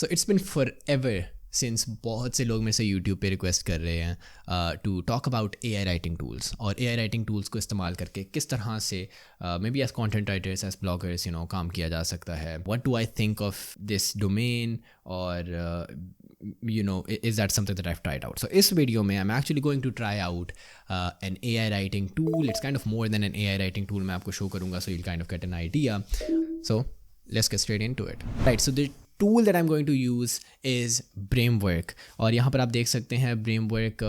So it's been for ever since बहुत से लोग मेरे से यूट्यूब पे रिक्वेस्ट कर रहे हैं to talk about AI writing tools और AI राइटिंग टूल्स को इस्तेमाल करके किस तरह से maybe as content writers as bloggers काम किया जा सकता है. What do I think of this domain और is that something that I've tried out? So इस वीडियो में I'm actually going to try out an AI writing tool. It's kind of more than an AI writing tool. मैं आपको show करूँगा so you'll kind of get an idea. So let's get straight into it. Right, so the tool that I'm going to use is Brainwork. और यहाँ पर आप देख सकते हैं Brainwork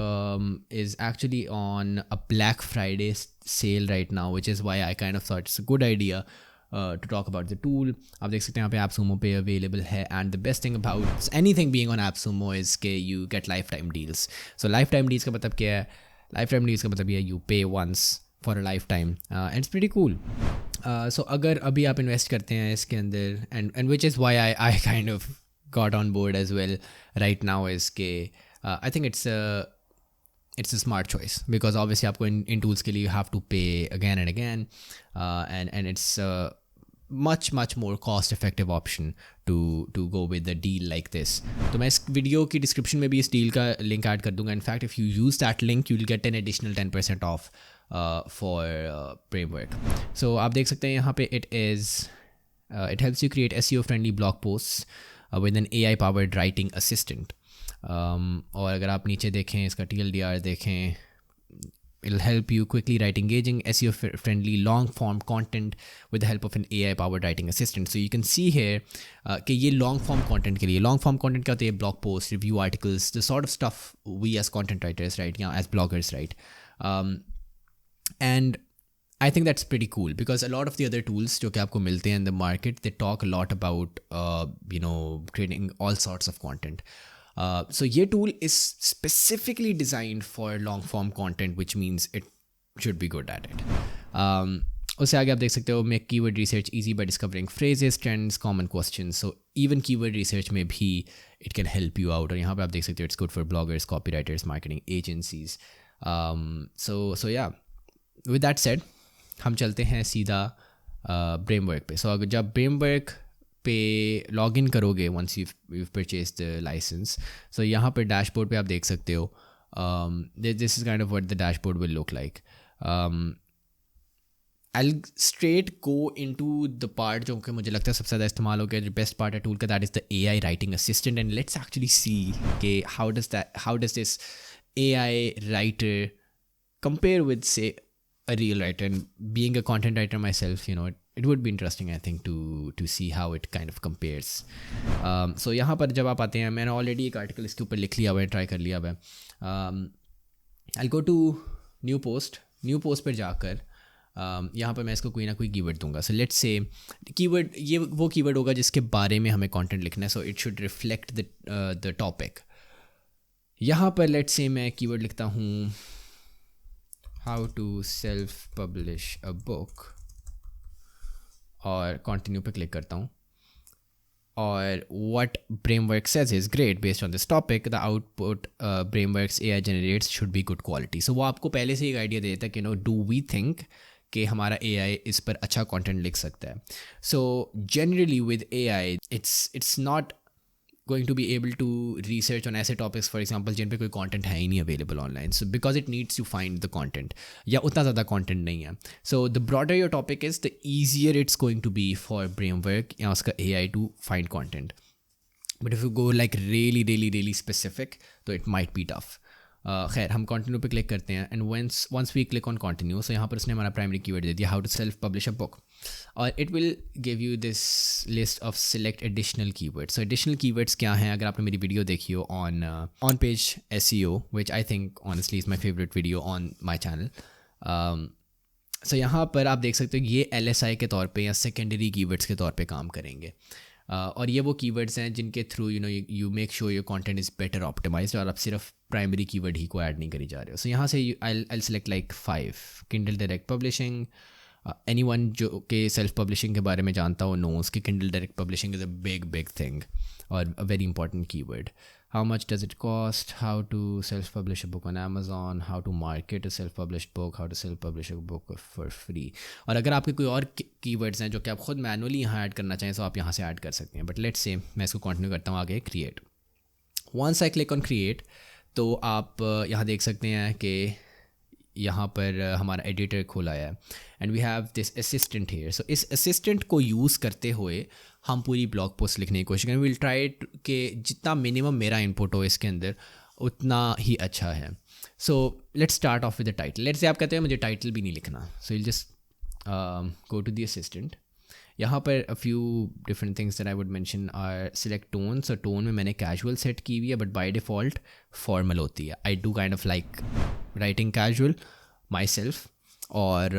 is actually on a Black Friday sale right now, which is why I kind of thought it's a good idea to talk about the tool. आप देख सकते हैं यहाँ पे AppSumo पे available है, and the best thing about anything being on AppSumo is कि you get lifetime deals. So lifetime deals का मतलब क्या है? Lifetime deals का मतलब ये you pay once for a lifetime and it's pretty cool. So अगर अभी आप इन्वेस्ट करते हैं इसके अंदर and which is why I kind of got on board as well right now is कि I think it's a smart choice because obviously आपको in tools के लिए you have to pay again and again and it's a much more cost effective option to go with a deal like this. तो मैं इस video की description में भी इस डील का लिंक ऐड कर दूंगा. In fact if you use that link you will get an additional 10% off for Brainwork. So आप देख सकते हैं यहाँ पे it helps you create SEO friendly blog posts with an AI powered writing assistant. और अगर आप नीचे देखें इसका TLDR देखें, it'll help you quickly write engaging SEO friendly long form content with the help of an AI powered writing assistant. So you can see here कि ये long form content के लिए long form content क्या होता है? blog posts, review articles, the sort of stuff we as content writers write, as bloggers write. And I think that's pretty cool because a lot of the other tools जो कि आपको मिलते हैं in the market, they talk a lot about creating all sorts of content. So ये tool is specifically designed for long form content, which means it should be good at it. उससे आगे आप देख सकते हो make keyword research easy by discovering phrases, trends, common questions. So even keyword research में भी it can help you out. और यहाँ पे आप देख सकते हो it's good for bloggers, copywriters, marketing agencies. So yeah, with that said हम चलते हैं सीधा Brainwork पे. So जब Brainwork पे लॉग इन करोगे once you've purchased the license, so यहाँ पर डैशबोर्ड पे आप देख सकते हो this is kind of what the dashboard will look like. I'll straight go into the part जो कि मुझे लगता है सबसे ज़्यादा इस्तेमाल हो गया, जो बेस्ट पार्ट है टूल का, that is the AI writing assistant, and let's actually see कि how does this AI writer compare with say a real writer. And being a content writer myself, it would be interesting I think to see how it kind of compares. So यहाँ पर जब आप आते हैं, मैंने already एक article इसके ऊपर लिख लिया हुआ है, ट्राई कर लिया हुआ है. I'll go to new post पर जाकर यहाँ पर मैं इसको कोई ना कोई कीवर्ड दूंगा. सो लेट्स से कीवर्ड, ये वो कीवर्ड होगा जिसके बारे में हमें कंटेंट लिखना है. So it should reflect the topic. यहाँ पर लेट्स से मैं कीवर्ड लिखता हूँ how to self publish a book और continue पे क्लिक करता हूँ. और what Brainwork says is great based on this topic, the output Brainwork's AI generates should be good quality. So वो आपको पहले से एक आइडिया देता है कि do we think कि हमारा AI इस पर अच्छा कंटेंट लिख सकता है. So generally with AI it's not going to be able to research on ऐसे topics for example जिन पे कोई content है ही नहीं available online, so because it needs to find the content या उतना ज़्यादा content नहीं है. So the broader your topic is, the easier it's going to be for Brainwork या उसका AI to find content. But if you go like really specific, तो it might be tough. खैर हम कंटिन्यू पे click करते हैं and once we click on continue, so यहाँ पर उसने हमारा प्राइमरी कीवर्ड दे दिया how to self publish a book, और it will give you this list of select additional keywords. So additional keywords क्या हैं? अगर आपने मेरी वीडियो देखी हो on page SEO, which I think honestly is my favourite video on my channel, so यहाँ पर आप देख सकते हो ये LSI के तौर पे या सेकेंडरी कीवर्ड्स के तौर पे काम करेंगे. और ये वो कीवर्ड्स हैं जिनके through you make sure your content is better optimised और आप सिर्फ प्राइमरी कीवर्ड ही को ऐड नहीं करी जा रहे हो. सो यहाँ से I select like 5 Kindle direct publishing. Anyone जो कि सेल्फ पब्लिशिंग के बारे में जानता हो नोस कि Kindle direct publishing is a big thing और a very important keyword. how much does it cost, how to self-publish a book on Amazon, how to market a self-published book, how to self-publish a book for free. और अगर आपके कोई और keywords हैं जो कि आप खुद मैनुअली यहाँ ऐड करना चाहें तो आप यहाँ से ऐड कर सकते हैं. बट लेट्स से मैं इसको कंटिन्यू करता हूँ आगे. Create. Once I click on create तो आप यहाँ देख सकते हैं कि यहाँ पर हमारा एडिटर खोला है and we have this assistant here. So इस असिस्टेंट को यूज़ करते हुए हम पूरी ब्लॉग पोस्ट लिखने की कोशिश करें. विल ट्राई कि जितना मिनिमम मेरा इनपुट हो इसके अंदर उतना ही अच्छा है. So let's start off with the title. Let's say आप कहते हैं मुझे टाइटल भी नहीं लिखना. So will just go to the assistant. यहाँ पर a few different things that I would mention are select tone. So tone में मैंने कैजुअल सेट की हुई है बट बाय डिफ़ॉल्ट फॉर्मल होती है. I do kind of like writing casual myself और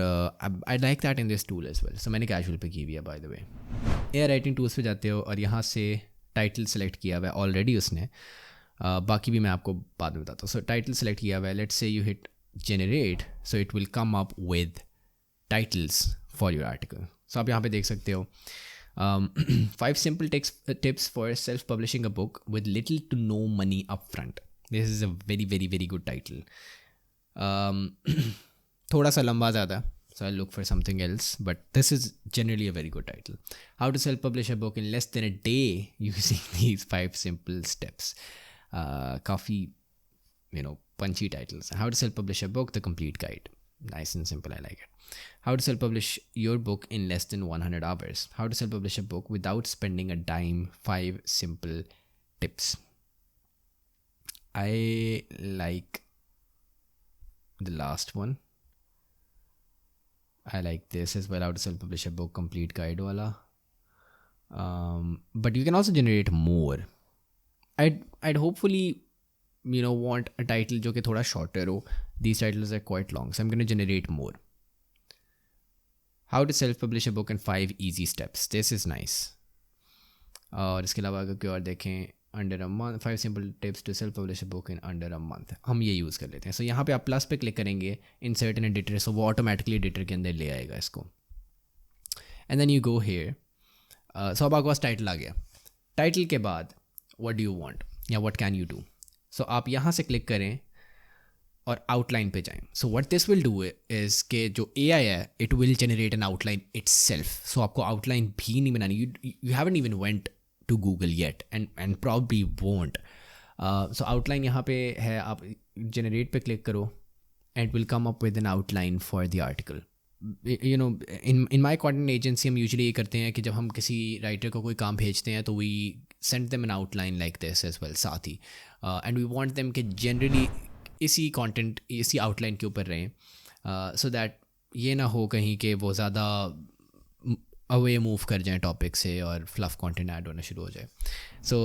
I like that in this tool as well. So मैंने casual पे की हुई है by the way. AI writing tools पे जाते हो और यहाँ से टाइटल सेलेक्ट किया हुआ है ऑलरेडी उसने. बाकी भी मैं आपको बाद में बताता हूँ. सो टाइटल सेलेक्ट किया हुआ है. Let's say you hit generate. So it will come up with titles for your article. So आप यहाँ पे देख सकते हो 5 simple tips for self-publishing a book with little to no money up front. This is a very very very good title. थोड़ा सा लंबा ज़्यादा, so I'll look for something else, but this is generally a very good title. How to self-publish a book in less than a day using these 5 simple steps. काफ़ी punchy titles. How to self-publish a book, the complete guide. Nice and simple, I like it. How to self-publish your book in less than 100 hours. How to self-publish a book without spending a dime. 5 simple tips. I like the last one. I like this as well. How to self-publish a book, complete guide wala. But you can also generate more. I'd hopefully want a title जो कि थोड़ा shorter हो. These titles are quite long, so I'm going to generate more. How to self-publish a book in 5 easy steps. This is nice. और इसके अलावा अगर कोई और देखें, under a month, 5 simple tips to self-publish a book in under a month. हम ये use कर लेते हैं. सो यहाँ पे आप प्लस पे क्लिक करेंगे, insert an editor, सो वो ऑटोमेटिकली एडिटर के अंदर ले आएगा इसको. And then you go here. So अब आपके पास टाइटल आ गया. टाइटल के बाद what do you want या what can you do. सो आप यहाँ से क्लिक करें और आउटलाइन पे जाएं. So what this will do is कि जो AI है it will generate an outline itself. So आपको आउटलाइन भी नहीं बनानी. You haven't even went to Google yet and probably won't. So outline यहाँ पे है. आप जनरेट पे क्लिक करो and it will come up with an outline for the article. In my content agency हम यूजुअली ये करते हैं कि जब हम किसी राइटर को कोई काम भेजते हैं तो we send them an outline like this as well साथ ही. एंड वी वांट देम कि जनरली इसी कंटेंट इसी आउटलाइन के ऊपर रहें, सो दैट ये ना हो कहीं कि वो ज़्यादा अवे मूव कर जाएं टॉपिक से और फ्लफ कंटेंट ऐड होना शुरू हो जाए. सो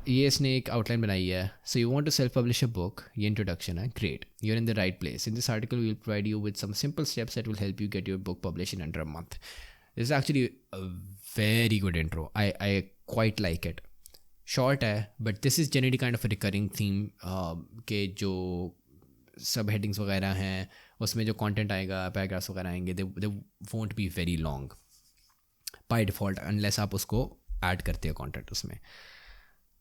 ये इसने एक आउटलाइन बनाई है. So you want to self publish a book. ये इंट्रोडक्शन है. Great, you are in the right place. In this article we will provide you with some simple steps that will help you get your book publish in under a month. This is actually a very good intro. I quite like it. Short है but this is generally kind of a recurring theme के जो सब headings वगैरह हैं उसमें जो content आएगा, paragraphs वगैरह आएंगे, they won't be very long by default unless आप उसको ऐड करते हो कंटेंट उसमें.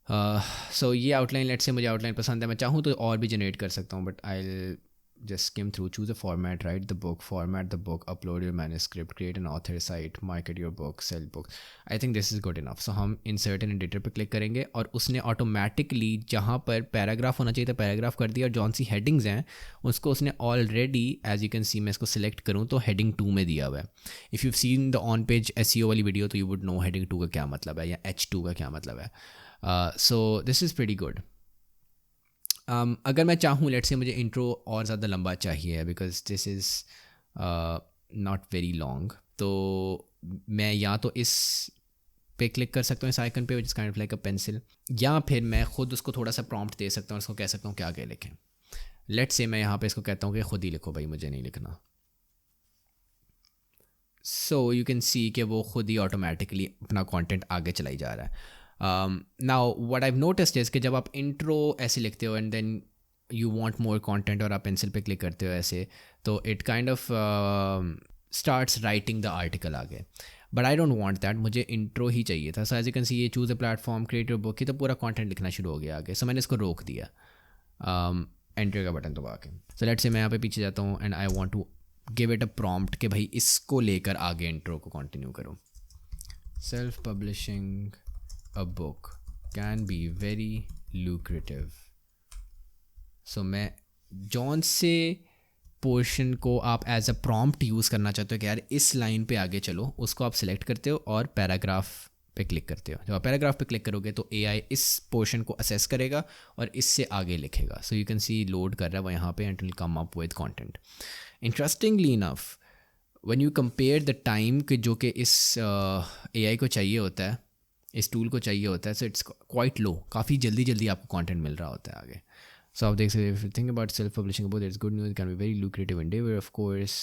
सो ये आउटलाइन, लेट से मुझे आउटलाइन पसंद है, मैं चाहूँ तो और भी जनरेट कर सकता हूँ but I just skim through, choose a format, write the book, format the book, upload your manuscript, create an author site, market your book, sell book. I think this is good enough. So हम insert an editor पे click करेंगे और उसने automatically जहाँ पर paragraph होना चाहिए था पैराग्राफ कर दिया और जौन सी हेडिंग्स हैं उसको उसने already, as you can see, मैं इसको सिलेक्ट करूँ तो हेडिंग 2 में दिया हुआ है. If you seen the on page SEO वाली वीडियो तो यू वुड नो हेडिंग 2 का क्या मतलब है या H2 का क्या मतलब है. सो दिस इज़ प्रीटी गुड. अगर मैं चाहूँ, लेट्स से मुझे इंट्रो और ज़्यादा लंबा चाहिए because this is not very long, तो मैं या तो इस पे क्लिक कर सकता हूँ इस आइकन पे which is kind of like a pencil, या फिर मैं खुद उसको थोड़ा सा प्रॉम्प्ट दे सकता हूँ. उसको कह सकता हूँ कि आगे लिखें. लेट्स से मैं यहाँ पे इसको कहता हूँ कि खुद ही लिखो भाई, मुझे नहीं लिखना. सो यू कैन सी कि वो खुद ही ऑटोमेटिकली अपना कॉन्टेंट आगे चलाई जा रहा है. Now what I have noticed is कि जब आप इंट्रो ऐसे लिखते हो and then you want more content और आप पेंसिल पे क्लिक करते हो ऐसे, तो it kind of starts writing the article आगे. But I don't want that, मुझे इंट्रो ही चाहिए था. So as you can see ये choose a platform, create your book, ये तो पूरा कंटेंट लिखना शुरू हो गया आगे. सो मैंने इसको रोक दिया एंटर का बटन दबा के. सो लेट्स से मैं यहाँ पे पीछे जाता हूँ and I want to give it a prompt कि भाई इसको लेकर आगे इंट्रो को कंटिन्यू करो. Self publishing a book can be very lucrative. So मैं जॉन से पोर्शन को आप एज अ प्रॉम्प्ट यूज़ करना चाहते हो कि यार इस लाइन पे आगे चलो, उसको आप सिलेक्ट करते हो और पैराग्राफ पे क्लिक करते हो. जब आप पैराग्राफ पे क्लिक करोगे तो एआई इस पोर्शन को असेस करेगा और इससे आगे लिखेगा. सो यू कैन सी लोड कर रहा है वो यहाँ पे and will come up with content. Interestingly enough when you compare the time कि जो कि इस एआई को चाहिए होता है, इस टूल को चाहिए होता है, सो इट्स क्वाइट लो. काफ़ी जल्दी जल्दी आपको कंटेंट मिल रहा होता है आगे. सो आप देख सकते हैं, think about self publishing about it's good news, can be very lucrative endeavour of course.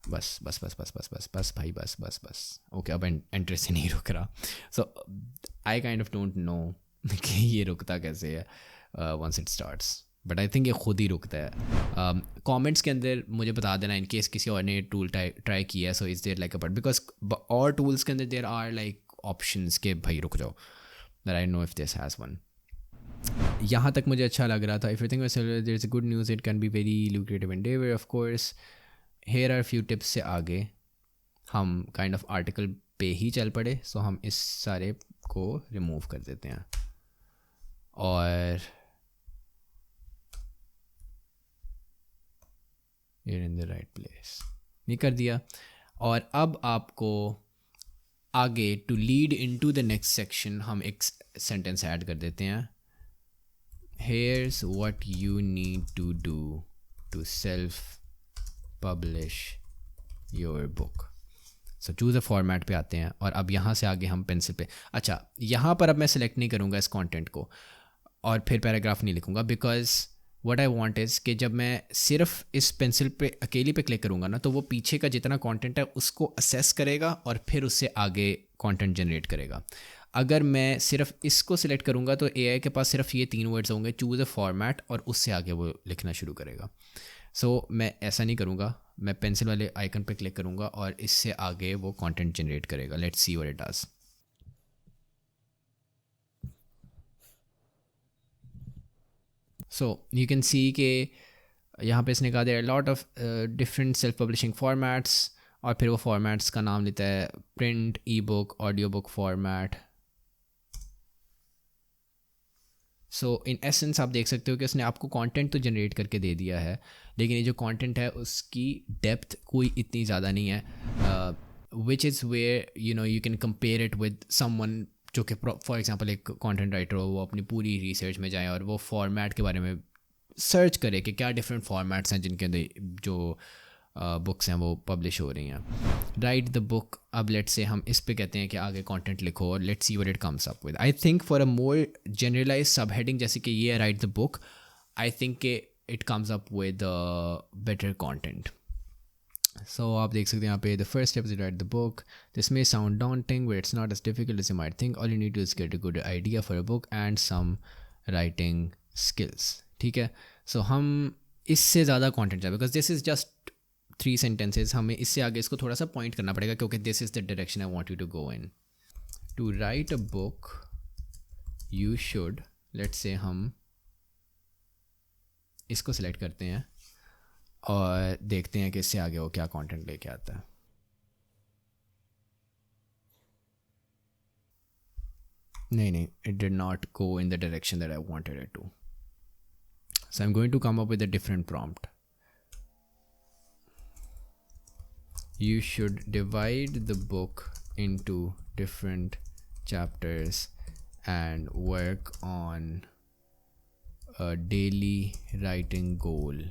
बस बस बस बस बस बस बस भाई बस बस बस. ओके अब एंटर से नहीं रुक रहा. So I kind of don't know कि ये रुकता कैसे है once it starts, but I think ये खुद ही रुकता है. कमेंट्स के अंदर मुझे बता देना इन केस किसी और ने टूल ट्राई किया. So is there like a but because और टूल्स के अंदर देयर आर लाइक ऑप्शंस के भाई रुक जाओ, that I know if this has one. यहाँ तक मुझे अच्छा लग रहा था. If you think there is a good news, it can be very lucrative endeavour of course. Here are few tips से आगे हम काइंड ऑफ आर्टिकल पे ही चल पड़े. सो हम इस सारे को रिमूव कर देते हैं और you're in the right place, ये कर दिया. और अब आपको आगे to lead into the next section हम एक सेंटेंस ऐड कर देते हैं. Here's what you need to do to self publish your book. So choose a format पे आते हैं और अब यहाँ से आगे हम पेंसिल पे. अच्छा यहाँ पर अब मैं सेलेक्ट नहीं करूँगा इस कंटेंट को और फिर पैराग्राफ नहीं लिखूँगा, because what I want is कि जब मैं सिर्फ इस पेंसिल पे अकेली पे क्लिक करूँगा ना तो वो पीछे का जितना कंटेंट है उसको असेस करेगा और फिर उससे आगे कंटेंट जनरेट करेगा. अगर मैं सिर्फ इसको सिलेक्ट करूँगा तो एआई के पास सिर्फ ये 3 वर्ड्स होंगे, चूज़ अ फॉर्मेट, और उससे आगे वो लिखना शुरू करेगा. सो मैं ऐसा नहीं करूँगा, मैं पेंसिल वाले आइकन पे क्लिक करूँगा और इससे आगे वो कंटेंट जनरेट करेगा. Let's see what it does. So you can see कि यहाँ पे इसने कहा there lot of different self publishing formats, और फिर वो फॉर्मेट्स का नाम लेता है print, ebook, audiobook format. So in essence आप देख सकते हो कि उसने आपको कंटेंट तो जनरेट करके दे दिया है, लेकिन ये जो कंटेंट है उसकी डेप्थ कोई इतनी ज़्यादा नहीं है, which is where you know you can compare it with someone जो कि फॉर एग्जांपल एक कंटेंट राइटर हो, वो अपनी पूरी रिसर्च में जाए और वो फॉर्मेट के बारे में सर्च करे कि क्या डिफरेंट फॉर्मेट्स हैं जिनके अंदर जो बुक्स हैं वो पब्लिश हो रही हैं. राइट द बुक, अब लेट्स से हम इस पे कहते हैं कि आगे कंटेंट लिखो और let's see what it comes up with. I think for a more generalise sub heading जैसे कि ये write the book, I think कि it comes up with better content. So आप देख सकते हैं यहाँ पे the first step is write the book. This may sound daunting but it's not as difficult as you might think. All you need to is get a good idea for a book and some writing skills. ठीक है. सो हम इससे ज़्यादा content चाहिए because this is just 3 sentences. हमें इससे आगे इसको थोड़ा सा पॉइंट करना पड़ेगा क्योंकि this is the direction I want you to go in. To write a book you should, let's say हम इसको सिलेक्ट करते हैं और देखते हैं कि इससे आगे वो क्या कंटेंट लेके आता है. नहीं, it did not go in the direction that I wanted it to. So I am going to come up with a different prompt. You should divide the book into different chapters and work on a daily writing goal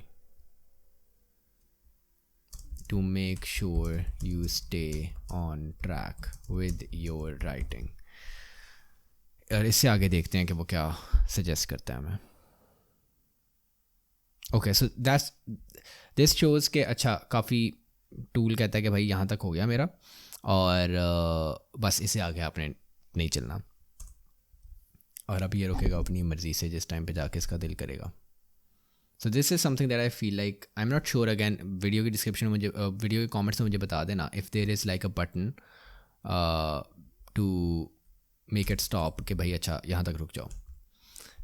to make sure you stay on track with your writing. और इससे आगे देखते हैं कि वो क्या suggest करता है हमें. ओके, सो दिस शोज़ के अच्छा काफ़ी टूल कहता है कि भाई यहाँ तक हो गया मेरा और बस इसे आगे आपने नहीं चलना, और अब ये रुकेगा अपनी मर्ज़ी से जिस टाइम पे जाके इसका दिल करेगा. So this is something that I feel like, I am not sure, again video की डिस्क्रिप्शन में मुझे वीडियो के कॉमेंट्स में मुझे बता देना if there is like a button to make it stop कि भाई अच्छा यहाँ तक रुक जाओ.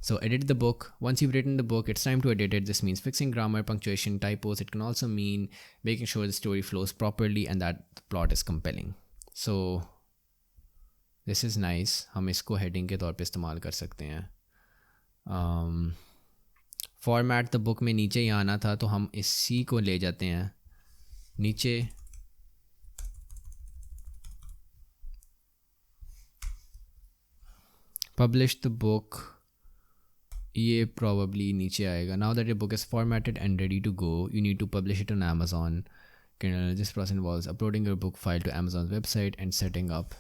So edit the book. Once you've written the book, it's time to edit it. This means fixing grammar, punctuation, typos. It can also mean making sure the story flows properly and that the plot is compelling. So this is nice. हम इसको heading के तौर पे इस्तेमाल कर सकते हैं. Format the book में नीचे ही आना था तो हम इसी को ले जाते हैं नीचे. Publish the book. ये probably नीचे आएगा. Now that your book is formatted and ready to go, you need to publish it on Amazon. This process involves uploading your book file to Amazon's website and setting up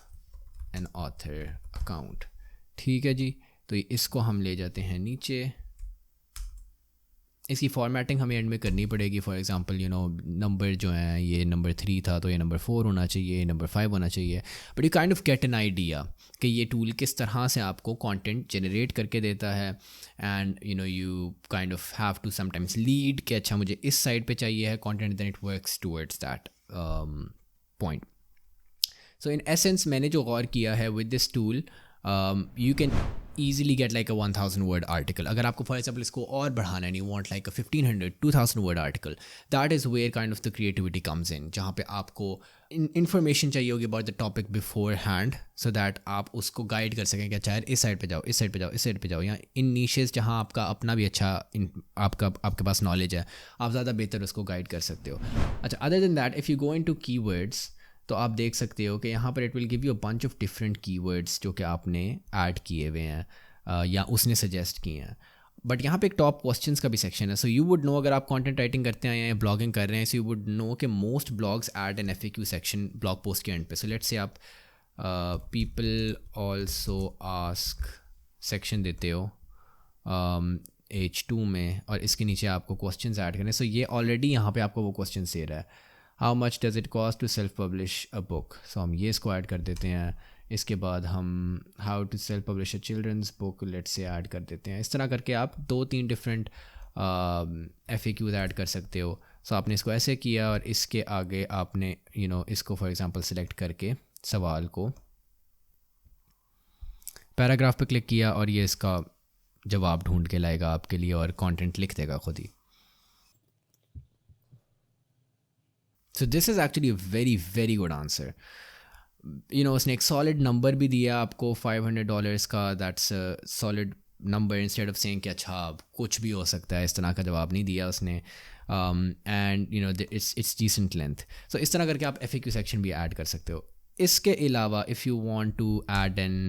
an author account. ठीक है जी, तो इसको हम ले जाते हैं नीचे. इसकी फॉर्मेटिंग हमें एंड में करनी पड़ेगी. फॉर एग्जांपल नंबर जो है ये नंबर 3 था तो ये नंबर 4 होना चाहिए, नंबर 5 होना चाहिए. But you kind of get an idea कि ये टूल किस तरह से आपको कंटेंट जनरेट करके देता है. And you kind of have to sometimes lead कि अच्छा मुझे इस साइड पे चाहिए है content, then it works towards that point. So in essence मैंने जो गौर किया है with this tool, you can easily get like a 1000 word article. अगर आपको for example इसको और बढ़ाना है, you want like a 1500-2000 word article, that is where kind of the creativity comes in, जहाँ पे आपको information चाहिए होगी about the topic beforehand so that आप उसको guide कर सकें कि अच्छा यार इस साइड पे जाओ, इस साइड पे जाओ, इस साइड पे जाओ, या इन niches जहाँ आपका अपना भी अच्छा आपके पास knowledge है, आप ज़्यादा बेहतर उसको guide कर सकते हो. अच्छा, other than that if you go into keywords तो आप देख सकते हो कि यहाँ पर it will give you a bunch of different keywords जो कि आपने ऐड किए हुए हैं या उसने सजेस्ट किए हैं. बट यहाँ पे एक टॉप क्वेश्चंस का भी सेक्शन है. सो यू वुड नो, अगर आप कंटेंट राइटिंग करते हैं या ब्लॉगिंग कर रहे हैं, सो यू वुड नो कि most blogs add N FAQ section blog post के एंड पे. सो लेट्स से आप पीपल ऑल्सो आस्क सेक्शन देते हो H2 में और इसके नीचे आपको क्वेश्चंस ऐड करने. सो ये ऑलरेडी यहाँ पे आपको वो क्वेश्चन दे रहा है, how much does it cost to self publish a book. So हम ये इसको ऐड कर देते हैं. इसके बाद हम how to self publish a children's book let's say add कर देते हैं. इस तरह करके आप 2-3 डिफरेंट FAQs ऐड कर सकते हो. सो आपने इसको ऐसे किया और इसके आगे आपने इसको फॉर एग्जांपल सेलेक्ट करके सवाल को पैराग्राफ पे क्लिक किया और ये इसका जवाब ढूंढ के लाएगा आपके लिए और कंटेंट लिख देगा खुद ही. So this is actually a very very good answer. उसने एक solid number भी दिया आपको $500 का. That's a solid number instead of saying कि अच्छा कुछ भी हो सकता है, इस तरह का जवाब नहीं दिया उसने. And it's decent length. So इस तरह करके आप FAQ section भी ऐड कर सकते हो. इसके अलावा if you want to add an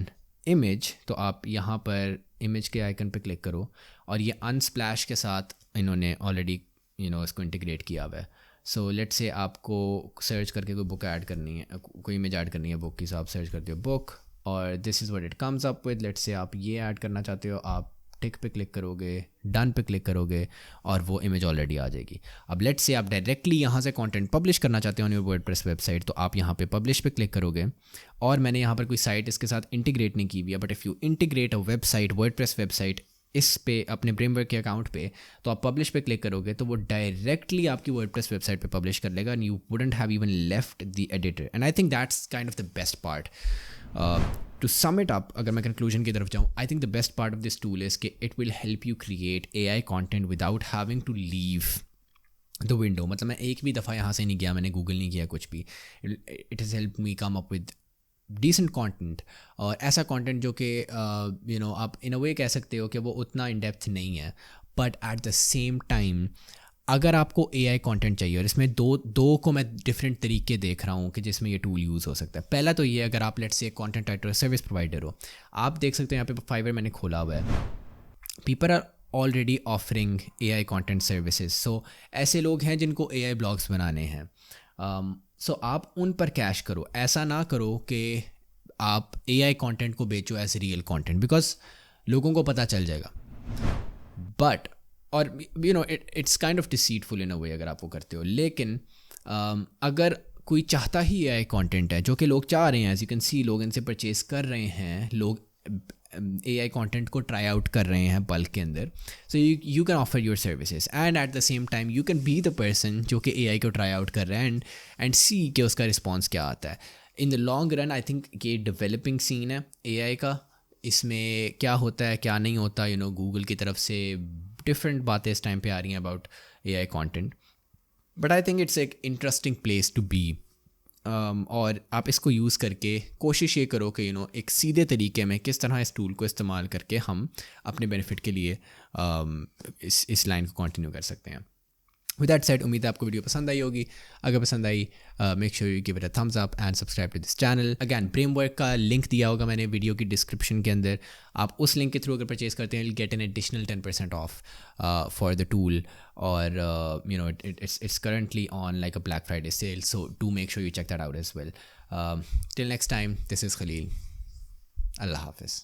image तो आप यहाँ पर image के आइकन पे क्लिक करो और ये unsplash के साथ इन्होंने ऑलरेडी इसको इंटीग्रेट किया हुआ है. सो लेट्स से आपको सर्च करके कोई बुक ऐड करनी है, कोई इमेज ऐड करनी है बुक की, सो आप सर्च करते हो बुक और this is what it comes up with. Let's say आप ये ऐड करना चाहते हो, आप टिक पे क्लिक करोगे, डन पे क्लिक करोगे और वो इमेज ऑलरेडी आ जाएगी. अब लेट्स से आप डायरेक्टली यहाँ से कंटेंट पब्लिश करना चाहते हो ऑन योर वर्डप्रेस वेबसाइट, तो आप यहाँ पे पब्लिश पे क्लिक करोगे और मैंने यहाँ पर कोई साइट इसके साथ इंटीग्रेट नहीं की हुई है. But if you integrate a website, WordPress website इस पे अपने ब्रेमवर्क के अकाउंट पे, तो आप पब्लिश पे क्लिक करोगे तो वो डायरेक्टली आपकी वर्डप्रेस वेबसाइट पे पब्लिश कर लेगा and you wouldn't have even left the editor. And I think that's kind of the best part. To sum it up, अगर मैं कंक्लूजन की तरफ जाऊँ, I think the best part of this tool is कि it will help you create AI content without having to leave the window. मतलब मैं एक भी दफ़ा यहाँ से नहीं गया, मैंने गूगल नहीं किया कुछ भी. It has help me come up with decent content और ऐसा कंटेंट जो कि आप इन अ वे कह सकते हो कि वो उतना इन डेप्थ नहीं है, but at the same time अगर आपको AI कंटेंट चाहिए, और इसमें दो को मैं डिफरेंट तरीके देख रहा हूँ कि जिसमें ये टूल यूज़ हो सकता है. पहला तो ये, अगर आप let's say content writer service provider हो, आप देख सकते हो यहाँ पे फाइवर मैंने खोला हुआ है, people are already offering AI content services. So ऐसे लोग हैं जिनको AI ब्लॉग्स बनाने हैं. सो आप उन पर कैश करो, ऐसा ना करो कि आप AI कंटेंट को बेचो एज रियल कंटेंट, बिकॉज लोगों को पता चल जाएगा. बट और इट्स काइंड ऑफ डिसीटफुल इन अ वे अगर आप वो करते हो. लेकिन अगर कोई चाहता ही AI कंटेंट है जो कि लोग चाह रहे हैं, एज यू कैन सी लोग इनसे परचेज कर रहे हैं, लोग AI कंटेंट को ट्राई आउट कर रहे हैं बल्क के अंदर, सो you can offer your services and at the same time you can be the person जो कि AI को ट्राई आउट कर रहा है एंड सी कि उसका रिस्पॉन्स क्या आता है. In the long run I think ये डेवलपिंग सीन है AI का. इसमें क्या होता है क्या नहीं होता, गूगल की तरफ से डिफरेंट बातें इस टाइम पे आ रही हैं about AI content, but I think it's एक इंटरेस्टिंग प्लेस टू बी. और आप इसको यूज़ करके कोशिश ये करो कि एक सीधे तरीके में किस तरह इस टूल को इस्तेमाल करके हम अपने बेनिफिट के लिए इस लाइन को कंटिन्यू कर सकते हैं. विद दैट सेड, उम्मीद है आपको वीडियो पसंद आई होगी. अगर पसंद आई, make sure you give it a thumbs up and subscribe to this channel. Again framework का लिंक दिया होगा मैंने वीडियो की डिस्क्रिप्शन के अंदर. आप उस लिंक के थ्रू अगर परचेज करते हैं, get an additional 10% of for the tool. और it's currently on like a Black Friday sale, so do make sure you check that out as well. Till next time, this is Khalil. Allah Hafiz.